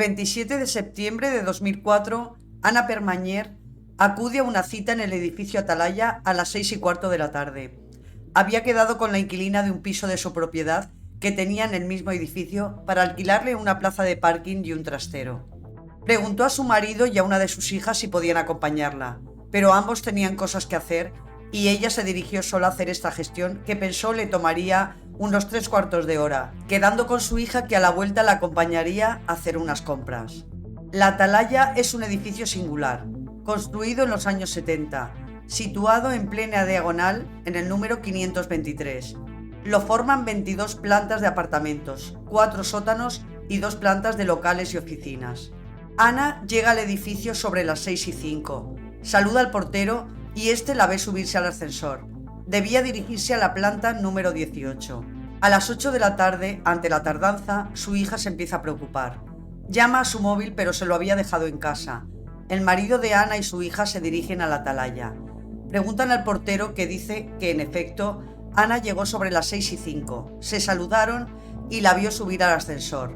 27 de septiembre de 2004, Ana Permanyer acude a una cita en el edificio Atalaya a las 6:15 de la tarde. Había quedado con la inquilina de un piso de su propiedad que tenía en el mismo edificio para alquilarle una plaza de parking y un trastero. Preguntó a su marido y a una de sus hijas si podían acompañarla, pero ambos tenían cosas que hacer y ella se dirigió sola a hacer esta gestión que pensó le tomaría unos 3/4 de hora, quedando con su hija que a la vuelta la acompañaría a hacer unas compras. La Atalaya es un edificio singular, construido en los años 70, situado en plena diagonal en el número 523. Lo forman 22 plantas de apartamentos, 4 sótanos y 2 plantas de locales y oficinas. Ana llega al edificio sobre las 6:05, saluda al portero y este la ve subirse al ascensor. Debía dirigirse a la planta número 18. A las 8 de la tarde, ante la tardanza, su hija se empieza a preocupar. Llama a su móvil, pero se lo había dejado en casa. El marido de Ana y su hija se dirigen a la Atalaya. Preguntan al portero, que dice que, en efecto, Ana llegó sobre las 6:05. Se saludaron y la vio subir al ascensor.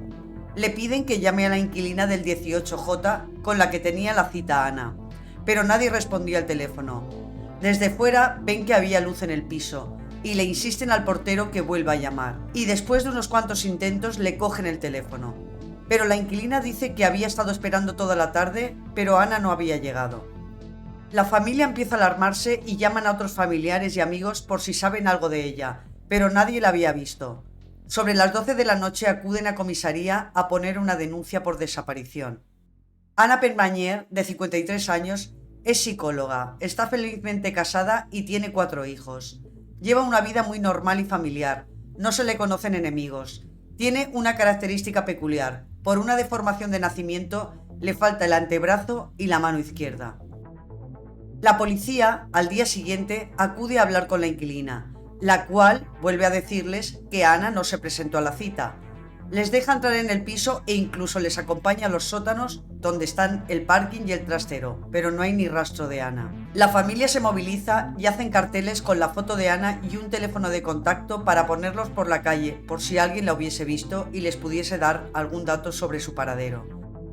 Le piden que llame a la inquilina del 18J con la que tenía la cita Ana, pero nadie respondía al teléfono. Desde fuera ven que había luz en el piso y le insisten al portero que vuelva a llamar. Y después de unos cuantos intentos le cogen el teléfono. Pero la inquilina dice que había estado esperando toda la tarde, pero Ana no había llegado. La familia empieza a alarmarse y llaman a otros familiares y amigos por si saben algo de ella, pero nadie la había visto. Sobre las 12 de la noche acuden a comisaría a poner una denuncia por desaparición. Ana Permanyer, de 53 años, es psicóloga, está felizmente casada y tiene 4 hijos. Lleva una vida muy normal y familiar, no se le conocen enemigos. Tiene una característica peculiar: por una deformación de nacimiento le falta el antebrazo y la mano izquierda. La policía, al día siguiente, acude a hablar con la inquilina, la cual vuelve a decirles que Ana no se presentó a la cita. Les deja entrar en el piso e incluso les acompaña a los sótanos donde están el parking y el trastero, pero no hay ni rastro de Ana. La familia se moviliza y hacen carteles con la foto de Ana y un teléfono de contacto para ponerlos por la calle por si alguien la hubiese visto y les pudiese dar algún dato sobre su paradero.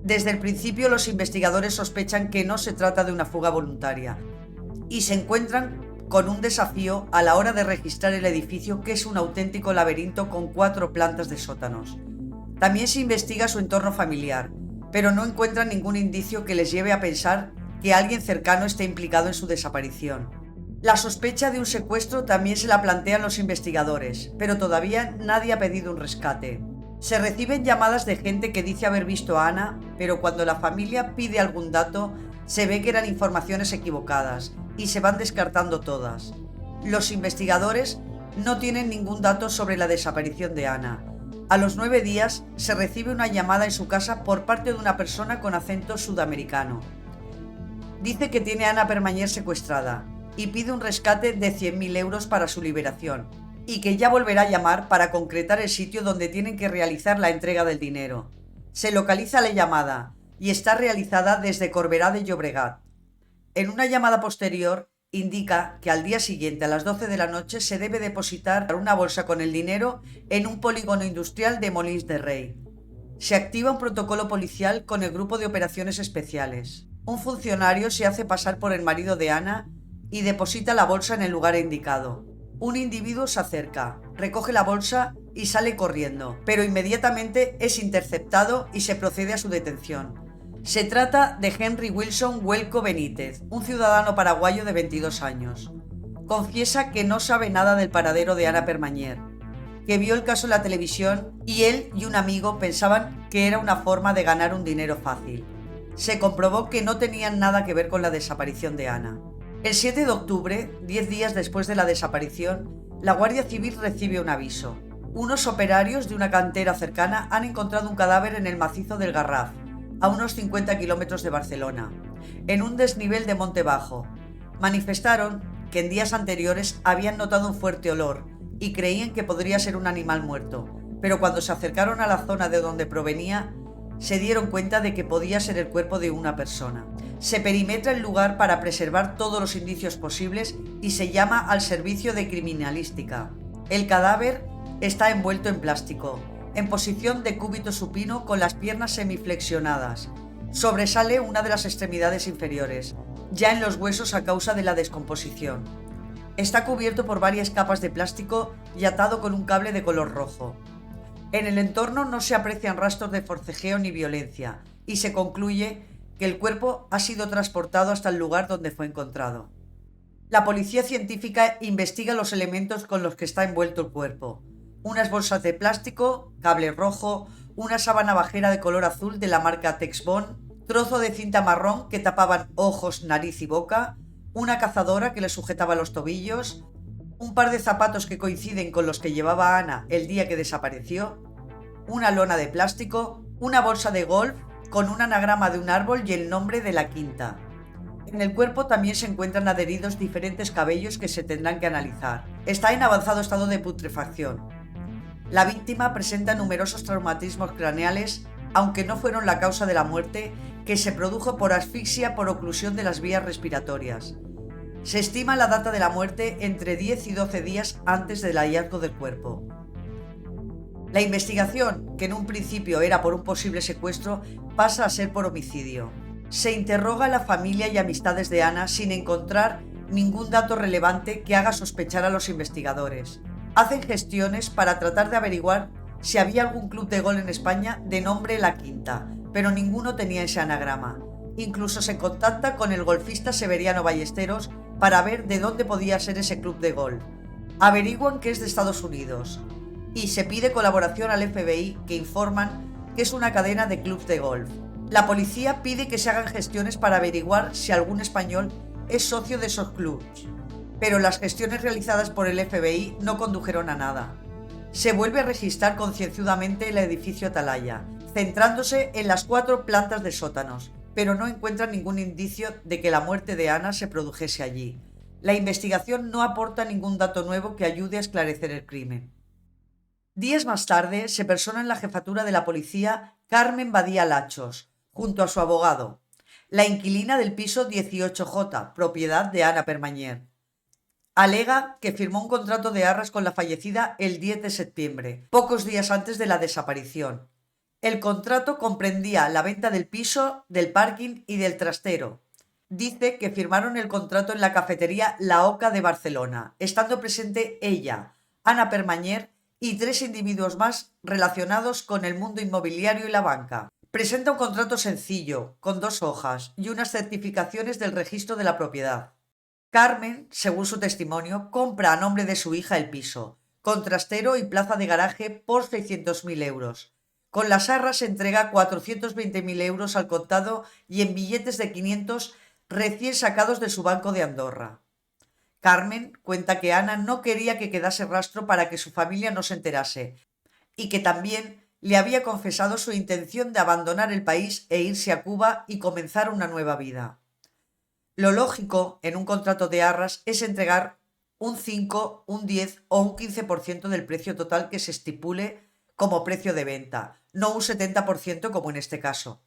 Desde el principio los investigadores sospechan que no se trata de una fuga voluntaria y se encuentran con un desafío a la hora de registrar el edificio, que es un auténtico laberinto con 4 plantas de sótanos. También se investiga su entorno familiar, pero no encuentran ningún indicio que les lleve a pensar que alguien cercano esté implicado en su desaparición. La sospecha de un secuestro también se la plantean los investigadores, pero todavía nadie ha pedido un rescate. Se reciben llamadas de gente que dice haber visto a Ana, pero cuando la familia pide algún dato, se ve que eran informaciones equivocadas y se van descartando todas. Los investigadores no tienen ningún dato sobre la desaparición de Ana. A los 9 días se recibe una llamada en su casa por parte de una persona con acento sudamericano. Dice que tiene a Ana Permanyer secuestrada y pide un rescate de 100.000 euros para su liberación y que ya volverá a llamar para concretar el sitio donde tienen que realizar la entrega del dinero. Se localiza la llamada y está realizada desde Corberá de Llobregat. En una llamada posterior indica que al día siguiente a las 12 de la noche se debe depositar una bolsa con el dinero en un polígono industrial de Molins de Rei. Se activa un protocolo policial con el grupo de operaciones especiales. Un funcionario se hace pasar por el marido de Ana y deposita la bolsa en el lugar indicado. Un individuo se acerca, recoge la bolsa y sale corriendo, pero inmediatamente es interceptado y se procede a su detención. Se trata de Henry Wilson Huelco Benítez, un ciudadano paraguayo de 22 años. Confiesa que no sabe nada del paradero de Ana Permanyer, que vio el caso en la televisión y él y un amigo pensaban que era una forma de ganar un dinero fácil. Se comprobó que no tenían nada que ver con la desaparición de Ana. El 7 de octubre, 10 días después de la desaparición, la Guardia Civil recibe un aviso. Unos operarios de una cantera cercana han encontrado un cadáver en el macizo del Garraf, a unos 50 kilómetros de Barcelona, en un desnivel de Monte Bajo. Manifestaron que en días anteriores habían notado un fuerte olor y creían que podría ser un animal muerto, pero cuando se acercaron a la zona de donde provenía, se dieron cuenta de que podía ser el cuerpo de una persona. Se perimetra el lugar para preservar todos los indicios posibles y se llama al servicio de criminalística. El cadáver está envuelto en plástico en posición de cúbito supino con las piernas semiflexionadas. Sobresale una de las extremidades inferiores, ya en los huesos a causa de la descomposición. Está cubierto por varias capas de plástico y atado con un cable de color rojo. En el entorno no se aprecian rastros de forcejeo ni violencia, y se concluye que el cuerpo ha sido transportado hasta el lugar donde fue encontrado. La policía científica investiga los elementos con los que está envuelto el cuerpo: unas bolsas de plástico, cable rojo, una sábana bajera de color azul de la marca Texbond, trozo de cinta marrón que tapaban ojos, nariz y boca, una cazadora que le sujetaba los tobillos, un par de zapatos que coinciden con los que llevaba Ana el día que desapareció, una lona de plástico, una bolsa de golf con un anagrama de un árbol y el nombre de la quinta. En el cuerpo también se encuentran adheridos diferentes cabellos que se tendrán que analizar. Está en avanzado estado de putrefacción. La víctima presenta numerosos traumatismos craneales, aunque no fueron la causa de la muerte, que se produjo por asfixia por oclusión de las vías respiratorias. Se estima la data de la muerte entre 10 y 12 días antes del hallazgo del cuerpo. La investigación, que en un principio era por un posible secuestro, pasa a ser por homicidio. Se interroga a la familia y amistades de Ana sin encontrar ningún dato relevante que haga sospechar a los investigadores. Hacen gestiones para tratar de averiguar si había algún club de golf en España de nombre La Quinta, pero ninguno tenía ese anagrama. Incluso se contacta con el golfista Severiano Ballesteros para ver de dónde podía ser ese club de golf. Averiguan que es de Estados Unidos y se pide colaboración al FBI, que informan que es una cadena de clubs de golf. La policía pide que se hagan gestiones para averiguar si algún español es socio de esos clubs, pero las gestiones realizadas por el FBI no condujeron a nada. Se vuelve a registrar concienzudamente el edificio Atalaya, centrándose en las 4 plantas de sótanos, pero no encuentran ningún indicio de que la muerte de Ana se produjese allí. La investigación no aporta ningún dato nuevo que ayude a esclarecer el crimen. Días más tarde se persona en la jefatura de la policía Carmen Badía Lachos, junto a su abogado, la inquilina del piso 18J, propiedad de Ana Permanyer. Alega que firmó un contrato de arras con la fallecida el 10 de septiembre, pocos días antes de la desaparición. El contrato comprendía la venta del piso, del parking y del trastero. Dice que firmaron el contrato en la cafetería La Oca de Barcelona, estando presente ella, Ana Permanyer y 3 individuos más relacionados con el mundo inmobiliario y la banca. Presenta un contrato sencillo, con 2 hojas y unas certificaciones del registro de la propiedad. Carmen, según su testimonio, compra a nombre de su hija el piso, con trastero y plaza de garaje por 600.000 euros. Con las arras se entrega 420.000 euros al contado y en billetes de 500 recién sacados de su banco de Andorra. Carmen cuenta que Ana no quería que quedase rastro para que su familia no se enterase y que también le había confesado su intención de abandonar el país e irse a Cuba y comenzar una nueva vida. Lo lógico en un contrato de arras es entregar un 5, un 10 o un 15% del precio total que se estipule como precio de venta, no un 70% como en este caso.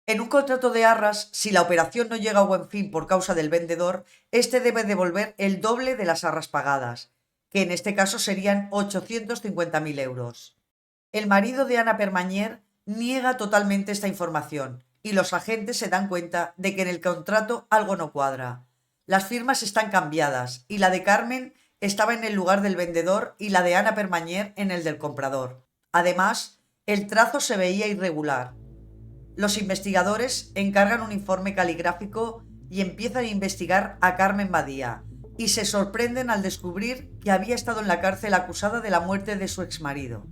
En un contrato de arras, si la operación no llega a buen fin por causa del vendedor, éste debe devolver el doble de las arras pagadas, que en este caso serían 850.000 euros. El marido de Ana Permanyer niega totalmente esta información y los agentes se dan cuenta de que en el contrato algo no cuadra. Las firmas están cambiadas y la de Carmen estaba en el lugar del vendedor y la de Ana Permanyer en el del comprador. Además, el trazo se veía irregular. Los investigadores encargan un informe caligráfico y empiezan a investigar a Carmen Badía, y se sorprenden al descubrir que había estado en la cárcel acusada de la muerte de su exmarido.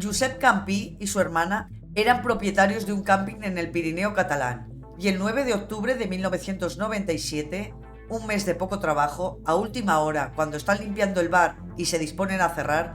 Josep Campí y su hermana eran propietarios de un camping en el Pirineo catalán, y el 9 de octubre de 1997, un mes de poco trabajo, a última hora, cuando están limpiando el bar y se disponen a cerrar,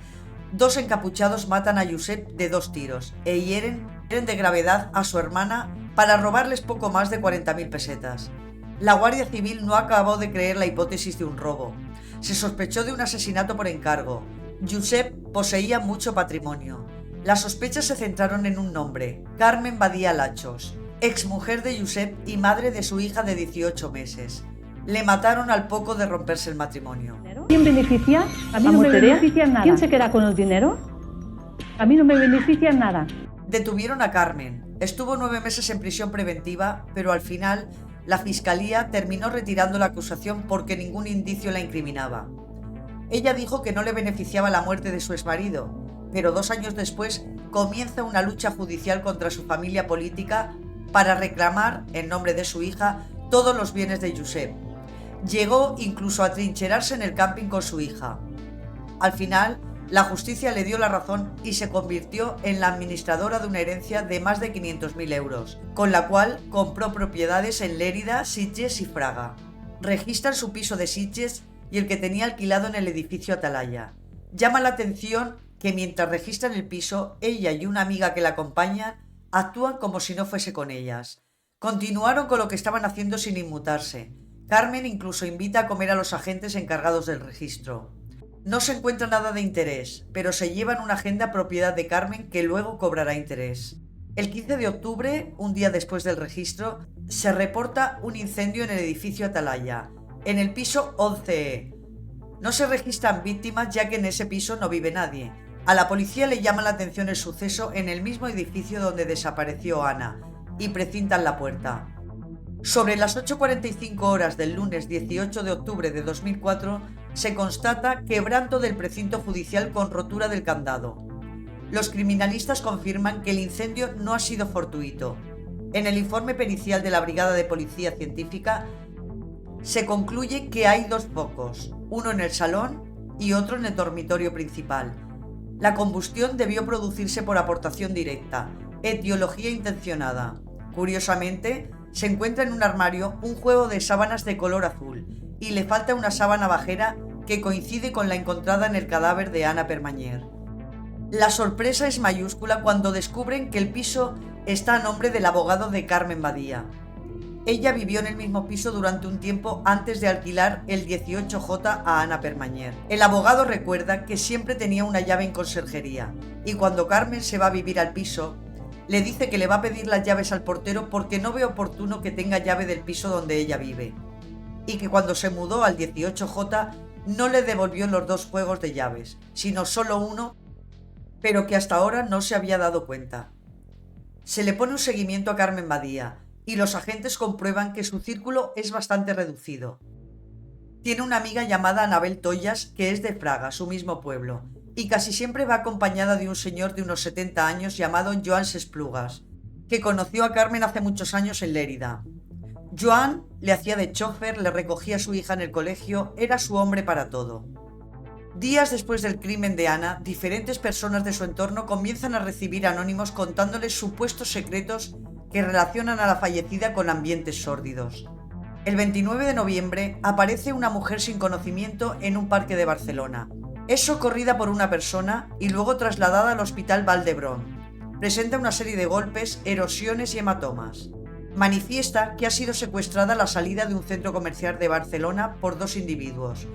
2 encapuchados matan a Josep de 2 tiros e hieren de gravedad a su hermana para robarles poco más de 40.000 pesetas. La Guardia Civil no acabó de creer la hipótesis de un robo. Se sospechó de un asesinato por encargo. Josep poseía mucho patrimonio. Las sospechas se centraron en un nombre: Carmen Badía Lachos, exmujer de Josep y madre de su hija de 18 meses. Le mataron al poco de romperse el matrimonio. ¿Quién beneficia? A mí no me beneficia nada. ¿Quién se queda con el dinero? A mí no me beneficia en nada. Detuvieron a Carmen. Estuvo 9 meses en prisión preventiva, pero al final la fiscalía terminó retirando la acusación porque ningún indicio la incriminaba. Ella dijo que no le beneficiaba la muerte de su exmarido, pero 2 años después comienza una lucha judicial contra su familia política para reclamar, en nombre de su hija, todos los bienes de Josep. Llegó incluso a trincherarse en el camping con su hija. Al final, la justicia le dio la razón y se convirtió en la administradora de una herencia de más de 500.000 euros, con la cual compró propiedades en Lérida, Sitges y Fraga. Registran su piso de Sitges y el que tenía alquilado en el edificio Atalaya. Llama la atención que mientras registran el piso, ella y una amiga que la acompaña actúan como si no fuese con ellas. Continuaron con lo que estaban haciendo sin inmutarse. Carmen incluso invita a comer a los agentes encargados del registro. No se encuentra nada de interés, pero se llevan una agenda propiedad de Carmen que luego cobrará interés. El 15 de octubre, un día después del registro, se reporta un incendio en el edificio Atalaya, en el piso 11E. No se registran víctimas ya que en ese piso no vive nadie. A la policía le llama la atención el suceso en el mismo edificio donde desapareció Ana y precintan la puerta. Sobre las 8:45 horas del lunes 18 de octubre de 2004 se constata quebranto del precinto judicial con rotura del candado. Los criminalistas confirman que el incendio no ha sido fortuito. En el informe pericial de la Brigada de Policía Científica se concluye que hay 2 focos, uno en el salón y otro en el dormitorio principal. La combustión debió producirse por aportación directa, etiología intencionada. Curiosamente, se encuentra en un armario un juego de sábanas de color azul y le falta una sábana bajera que coincide con la encontrada en el cadáver de Ana Permanyer. La sorpresa es mayúscula cuando descubren que el piso está a nombre del abogado de Carmen Badía. Ella vivió en el mismo piso durante un tiempo antes de alquilar el 18J a Ana Permanyer. El abogado recuerda que siempre tenía una llave en conserjería y cuando Carmen se va a vivir al piso, le dice que le va a pedir las llaves al portero porque no ve oportuno que tenga llave del piso donde ella vive, y que cuando se mudó al 18J no le devolvió los 2 juegos de llaves, sino solo uno, pero que hasta ahora no se había dado cuenta. Se le pone un seguimiento a Carmen Badía y los agentes comprueban que su círculo es bastante reducido. Tiene una amiga llamada Anabel Toyas que es de Fraga, su mismo pueblo, y casi siempre va acompañada de un señor de unos 70 años llamado Joan Sesplugas, que conoció a Carmen hace muchos años en Lérida. Joan le hacía de chofer, le recogía a su hija en el colegio, era su hombre para todo. Días después del crimen de Ana, diferentes personas de su entorno comienzan a recibir anónimos contándoles supuestos secretos que relacionan a la fallecida con ambientes sórdidos. El 29 de noviembre aparece una mujer sin conocimiento en un parque de Barcelona. Es socorrida por una persona y luego trasladada al Hospital Vall d'Hebron. Presenta una serie de golpes, erosiones y hematomas. Manifiesta que ha sido secuestrada a la salida de un centro comercial de Barcelona por 2 individuos,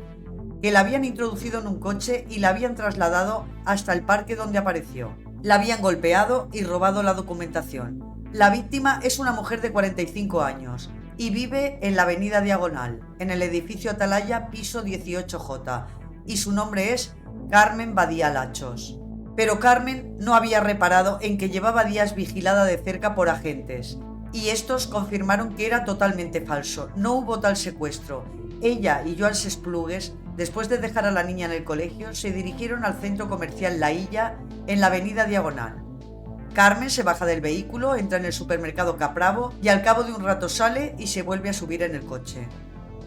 que la habían introducido en un coche y la habían trasladado hasta el parque donde apareció. La habían golpeado y robado la documentación. La víctima es una mujer de 45 años y vive en la avenida Diagonal, en el edificio Atalaya, piso 18J, y su nombre es Carmen Badía Lachos. Pero Carmen no había reparado en que llevaba días vigilada de cerca por agentes, y estos confirmaron que era totalmente falso, no hubo tal secuestro. Ella y Joan Sesplugues, después de dejar a la niña en el colegio, se dirigieron al centro comercial La Illa, en la avenida Diagonal. Carmen se baja del vehículo, entra en el supermercado Capravo y al cabo de un rato sale y se vuelve a subir en el coche.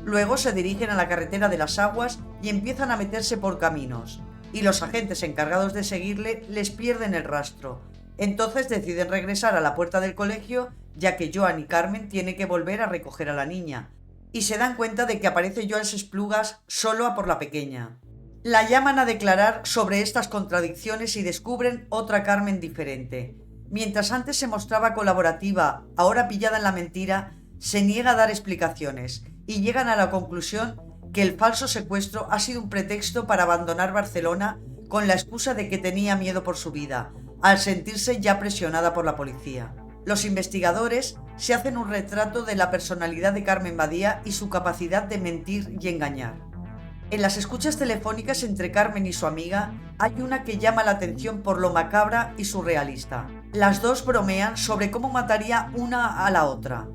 Luego se dirigen a la carretera de las Aguas y empiezan a meterse por caminos, y los agentes encargados de seguirle les pierden el rastro. Entonces deciden regresar a la puerta del colegio, ya que Joan y Carmen tienen que volver a recoger a la niña, y se dan cuenta de que aparece Joan Sesplugas solo a por la pequeña. La llaman a declarar sobre estas contradicciones y descubren otra Carmen diferente. Mientras antes se mostraba colaborativa, ahora pillada en la mentira, se niega a dar explicaciones y llegan a la conclusión que el falso secuestro ha sido un pretexto para abandonar Barcelona con la excusa de que tenía miedo por su vida, al sentirse ya presionada por la policía. Los investigadores se hacen un retrato de la personalidad de Carmen Badía y su capacidad de mentir y engañar. En las escuchas telefónicas entre Carmen y su amiga hay una que llama la atención por lo macabra y surrealista. Las dos bromean sobre cómo mataría una a la otra.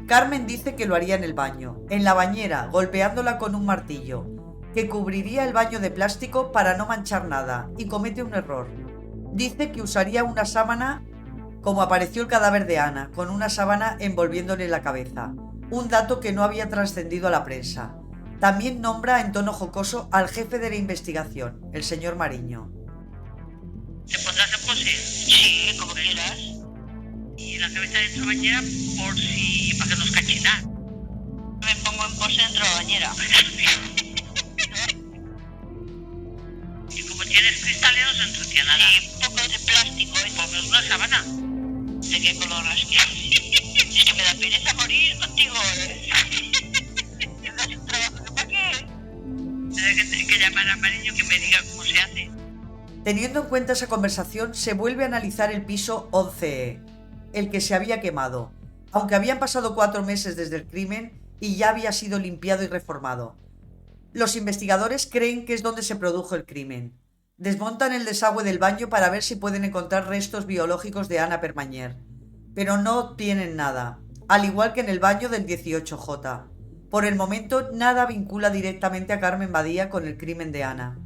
Carmen dice que lo haría en el baño, en la bañera, golpeándola con un martillo, que cubriría el baño de plástico para no manchar nada, y comete un error. Dice que usaría una sábana como apareció el cadáver de Ana, con una sábana envolviéndole la cabeza, un dato que no había trascendido a la prensa. También nombra en tono jocoso al jefe de la investigación, el señor Mariño. ¿Te pondrás en pose? Sí, como quieras. Y la cabeza dentro de la bañera por si... para que nos cachinar. Me pongo en pose dentro de la bañera. Y como tienes cristales no se ensucia nada. Y un poco de plástico, ¿eh? Ponemos una sábana. ¿De qué color es que? Es que me da pereza morir contigo, ¿eh? ¿Para qué? Tendré que llamar a Mariño que me diga cómo se hace. Teniendo en cuenta esa conversación, se vuelve a analizar el piso 11E, el que se había quemado, aunque habían pasado 4 meses desde el crimen y ya había sido limpiado y reformado. Los investigadores creen que es donde se produjo el crimen. Desmontan el desagüe del baño para ver si pueden encontrar restos biológicos de Ana Permanyer, pero no obtienen nada, al igual que en el baño del 18J. Por el momento, nada vincula directamente a Carmen Badía con el crimen de Ana.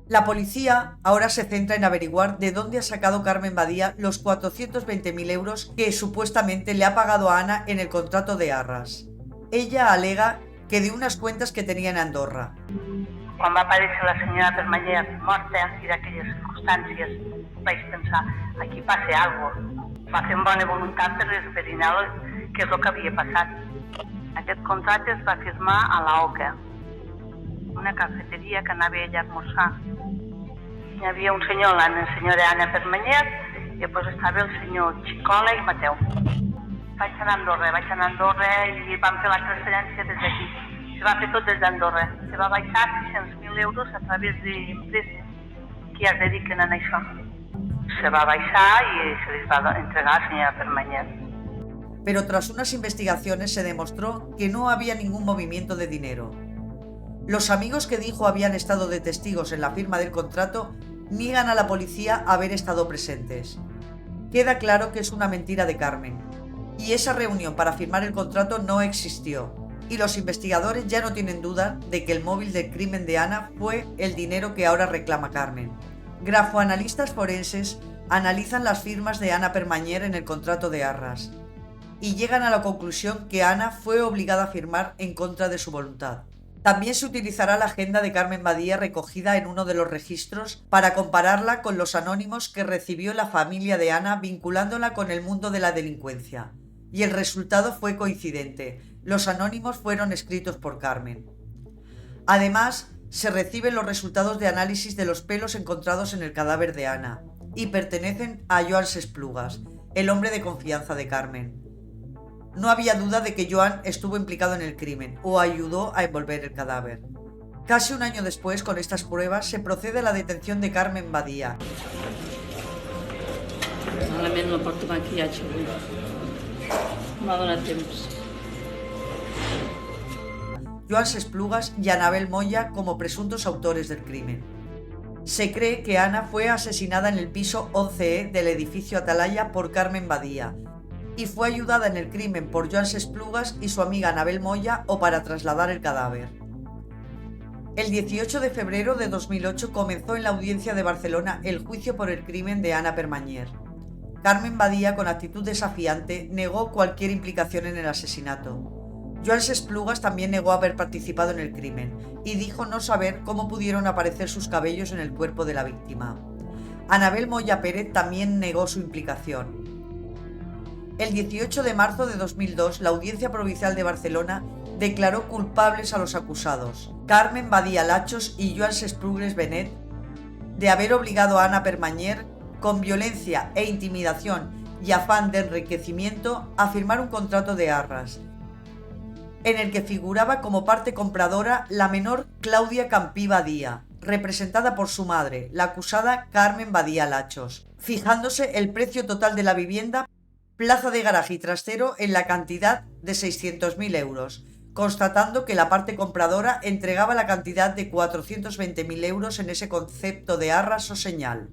La policía ahora se centra en averiguar de dónde ha sacado Carmen Badía los 420.000 euros que supuestamente le ha pagado a Ana en el contrato de arras. Ella alega que de unas cuentas que tenía en Andorra. Quan va aparèixer la senyora Permanyer morta i d'aquelles circumstàncies, vaig pensar, aquí passa alguna cosa. Va fer amb bona voluntat per esbrinar què és el que havia passat. Aquest contracte es va firmar a la OCA, una cafeteria que anava ella a esmorzar. Hi havia un senyor, la senyora Ana Permanyer, i després estava el senyor Xicola i Mateu. Vaig anar a Andorra i vam fer la transferència des d'aquí. Se va fer tot des d'Andorra. Se va baixar 600.000 euros a través d'empreses que ja es dediquen a això. Se va baixar y se les va entregar a la señora Permanyer. Pero tras unas investigaciones se demostró que no había ningún movimiento de dinero. Los amigos que dijo habían estado de testigos en la firma del contrato niegan a la policía haber estado presentes. Queda claro que es una mentira de Carmen, y esa reunión para firmar el contrato no existió, y los investigadores ya no tienen duda de que el móvil del crimen de Ana fue el dinero que ahora reclama Carmen. Grafoanalistas forenses analizan las firmas de Ana Permanyer en el contrato de arras y llegan a la conclusión que Ana fue obligada a firmar en contra de su voluntad. También se utilizará la agenda de Carmen Badía recogida en uno de los registros para compararla con los anónimos que recibió la familia de Ana vinculándola con el mundo de la delincuencia. Y el resultado fue coincidente. Los anónimos fueron escritos por Carmen. Además, se reciben los resultados de análisis de los pelos encontrados en el cadáver de Ana y pertenecen a Joan Sesplugas, el hombre de confianza de Carmen. No había duda de que Joan estuvo implicado en el crimen o ayudó a envolver el cadáver. Casi un año después, con estas pruebas, se procede a la detención de Carmen Badía. Malament no porto maquillatge avui. M'ha donat temps. Joan Sesplugas y Anabel Moya como presuntos autores del crimen. Se cree que Ana fue asesinada en el piso 11E del edificio Atalaya por Carmen Badía y fue ayudada en el crimen por Joan Sesplugas y su amiga Anabel Moya o para trasladar el cadáver. El 18 de febrero de 2008 comenzó en la audiencia de Barcelona el juicio por el crimen de Ana Permanyer. Carmen Badía, con actitud desafiante, negó cualquier implicación en el asesinato. Joan Sesplugas también negó haber participado en el crimen y dijo no saber cómo pudieron aparecer sus cabellos en el cuerpo de la víctima. Anabel Moya Pérez también negó su implicación. El 18 de marzo de 2002, la Audiencia Provincial de Barcelona declaró culpables a los acusados, Carmen Badía Lachos y Joan Sesplugas Benet, de haber obligado a Ana Permanyer, con violencia e intimidación y afán de enriquecimiento, a firmar un contrato de arras, en el que figuraba como parte compradora la menor Claudia Campí Badía, representada por su madre, la acusada Carmen Badía Lachos, fijándose el precio total de la vivienda, plaza de garaje y trastero en la cantidad de 600.000 euros, constatando que la parte compradora entregaba la cantidad de 420.000 euros en ese concepto de arras o señal.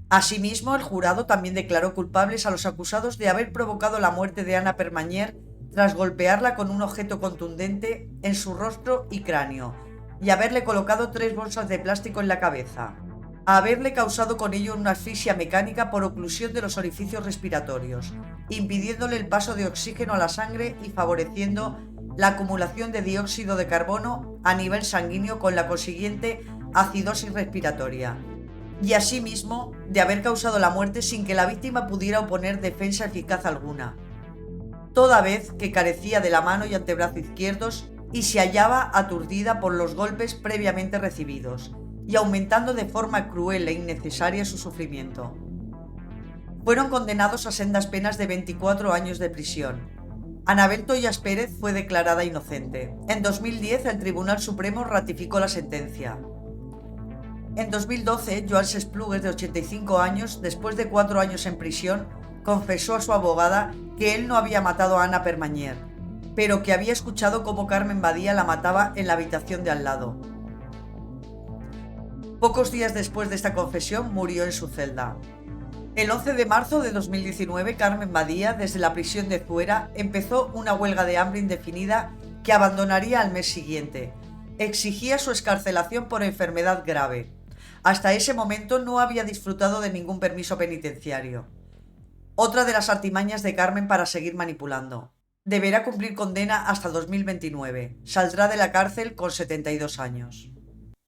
Asimismo, el jurado también declaró culpables a los acusados de haber provocado la muerte de Ana Permanyer tras golpearla con un objeto contundente en su rostro y cráneo, y haberle colocado 3 bolsas de plástico en la cabeza, a haberle causado con ello una asfixia mecánica por oclusión de los orificios respiratorios, impidiéndole el paso de oxígeno a la sangre y favoreciendo la acumulación de dióxido de carbono a nivel sanguíneo con la consiguiente acidosis respiratoria, y asimismo de haber causado la muerte sin que la víctima pudiera oponer defensa eficaz alguna, toda vez que carecía de la mano y antebrazo izquierdos y se hallaba aturdida por los golpes previamente recibidos, y aumentando de forma cruel e innecesaria su sufrimiento. Fueron condenados a sendas penas de 24 años de prisión. Anabel Toyas Pérez fue declarada inocente. En 2010 el Tribunal Supremo ratificó la sentencia. En 2012, Joan Sesplugues, de 85 años, después de 4 años en prisión, confesó a su abogada que él no había matado a Ana Permanyer, pero que había escuchado cómo Carmen Badía la mataba en la habitación de al lado. Pocos días después de esta confesión murió en su celda. El 11 de marzo de 2019, Carmen Badía, desde la prisión de Zuera, empezó una huelga de hambre indefinida que abandonaría al mes siguiente. Exigía su excarcelación por enfermedad grave. Hasta ese momento no había disfrutado de ningún permiso penitenciario. Otra de las artimañas de Carmen para seguir manipulando. Deberá cumplir condena hasta 2029. Saldrá de la cárcel con 72 años.